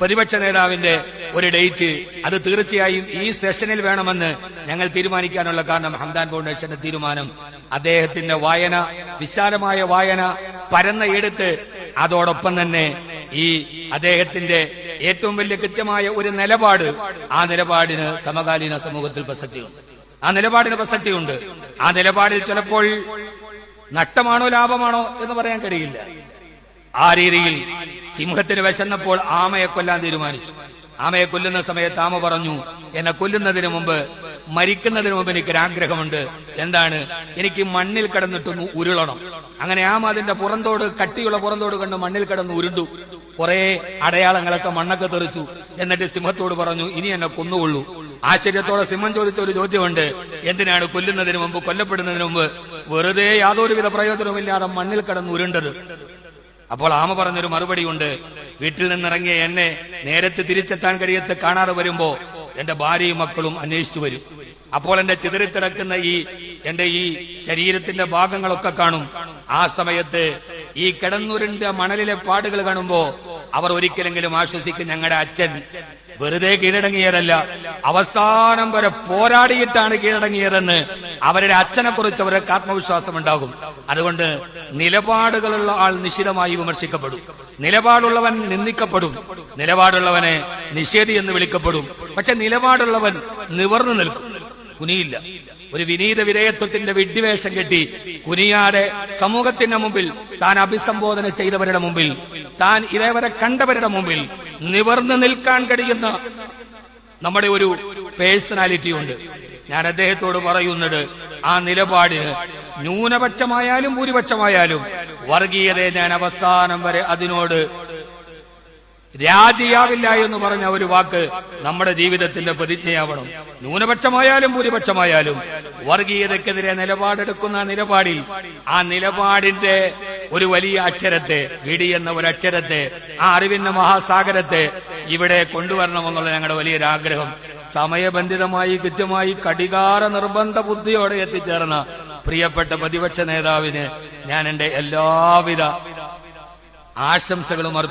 പ്രതിപക്ഷ നേതാവിന്റെ ഒരു ഡേറ്റ് അത് തീർച്ചയായും ഈ സെഷനിൽ വേണമെന്ന് ഞങ്ങൾ തീരുമാനിക്കാനുള്ള കാരണം ഹംദാൻ ഫൗണ്ടേഷന്റെ തീരുമാനം അദ്ദേഹത്തിന്റെ വായന, വിശാലമായ വായന, പരന്ന എടുത്ത്, അതോടൊപ്പം തന്നെ ഈ അദ്ദേഹത്തിന്റെ ഏറ്റവും വലിയ കൃത്യമായ ഒരു നിലപാട്, ആ നിലപാടിന് സമകാലീന സമൂഹത്തിൽ പ്രസക്തിയുണ്ട്. ആ നിലപാടിൽ ചിലപ്പോൾ നഷ്ടമാണോ ലാഭമാണോ എന്ന് പറയാൻ കഴിയില്ല. ആ രീതിയിൽ സിംഹത്തിന് വിശന്നപ്പോൾ ആമയെ കൊല്ലാൻ തീരുമാനിച്ചു. ആമയെ കൊല്ലുന്ന സമയത്ത് ആമ പറഞ്ഞു, എന്നെ കൊല്ലുന്നതിന് മുമ്പ്, മരിക്കുന്നതിന് മുമ്പ് എനിക്കൊരാഗ്രഹമുണ്ട്. എന്താണ്? എനിക്ക് മണ്ണിൽ കിടന്നിട്ടൊന്ന് ഉരുളണം. അങ്ങനെ ആമ അതിന്റെ പുറന്തോട്, കട്ടിയുള്ള പുറന്തോട് കണ്ട് മണ്ണിൽ കിടന്ന് ഉരുണ്ടു. കുറെ അടയാളങ്ങളൊക്കെ മണ്ണൊക്കെ തെറിച്ചു. എന്നിട്ട് സിംഹത്തോട് പറഞ്ഞു, ഇനി എന്നെ കൊന്നുകൊള്ളൂ. ആശ്ചര്യത്തോടെ സിംഹം ചോദിച്ച ഒരു ചോദ്യമുണ്ട്, എന്തിനാണ് കൊല്ലുന്നതിന് മുമ്പ്, കൊല്ലപ്പെടുന്നതിന് മുമ്പ് വെറുതെ യാതൊരുവിധ പ്രയോജനവുമില്ലാതെ മണ്ണിൽ കിടന്ന് ഉരുണ്ടത്? അപ്പോൾ ആമ പറഞ്ഞൊരു മറുപടിയുണ്ട്, വീട്ടിൽ നിന്നിറങ്ങിയ എന്നെ നേരത്തെ തിരിച്ചെത്താൻ കഴിയത്ത് കാണാതെ വരുമ്പോ എന്റെ ഭാര്യയും മക്കളും അന്വേഷിച്ചു വരും. അപ്പോൾ എന്റെ ചിതറിത്തിടക്കുന്ന എന്റെ ഈ ശരീരത്തിന്റെ ഭാഗങ്ങളൊക്കെ കാണും. ആ സമയത്ത് ഈ കിടന്നുരുണ്ട മണലിലെ പാടുകൾ കാണുമ്പോ അവർ ഒരിക്കലെങ്കിലും ആശ്വസിക്കും, ഞങ്ങളുടെ അച്ഛൻ വെറുതെ കീഴടങ്ങിയതല്ല, അവസാനം വരെ പോരാടിയിട്ടാണ് കീഴടങ്ങിയതെന്ന് അവരുടെ അച്ഛനെ കുറിച്ച് അവർക്ക് ആത്മവിശ്വാസം ഉണ്ടാകും. അതുകൊണ്ട് നിലപാടുകളുള്ള ആൾ നിശിതമായി വിമർശിക്കപ്പെടും, നിലപാടുള്ളവൻ നിന്ദിക്കപ്പെടും, നിലപാടുള്ളവനെ നിഷേധി എന്ന് വിളിക്കപ്പെടും. പക്ഷെ നിലപാടുള്ളവൻ നിവർന്നു നിൽക്കും, കുനിയില്ല. ഒരു വിനീത വിധേയത്വത്തിന്റെ വിഡ്ഢിവേഷം കെട്ടി കുനിയാതെ സമൂഹത്തിന്റെ മുമ്പിൽ, താൻ അഭിസംബോധന ചെയ്തവരുടെ മുമ്പിൽ, താൻ ഇതേവരെ കണ്ടവരുടെ മുമ്പിൽ നിവർന്നു നിൽക്കാൻ കഴിയുന്ന നമ്മുടെ ഒരു പേഴ്സണാലിറ്റി ഉണ്ട്. ഞാൻ അദ്ദേഹത്തോട് പറയുന്നത്, ആ നിലപാടിന് ന്യൂനപക്ഷമായാലും ഭൂരിപക്ഷമായാലും വർഗീയതയെ ഞാൻ അവസാനം വരെ അതിനോട് രാജിയാവില്ല എന്ന് പറഞ്ഞ ഒരു വാക്ക് നമ്മുടെ ജീവിതത്തിന്റെ പ്രതിജ്ഞയാവണം. ന്യൂനപക്ഷമായാലും ഭൂരിപക്ഷമായാലും വർഗീയതയ്ക്കെതിരെ നിലപാടെടുക്കുന്ന നിലപാടിൽ, ആ നിലപാടിന്റെ ഒരു വലിയ അക്ഷരത്തെ, വിടി എന്ന ഒരു അക്ഷരത്തെ, ആ അറിവിന്റെ മഹാസാഗരത്തെ ഇവിടെ കൊണ്ടുവരണമെന്നുള്ള ഞങ്ങളുടെ വലിയൊരാഗ്രഹം സമയബന്ധിതമായി, കൃത്യമായി, കടികാര നിർബന്ധ ബുദ്ധിയോടെ എത്തിച്ചേർന്ന പ്രിയപ്പെട്ട പ്രതിപക്ഷ നേതാവിന് ഞാൻ എന്റെ എല്ലാവിധ ആശംസകളും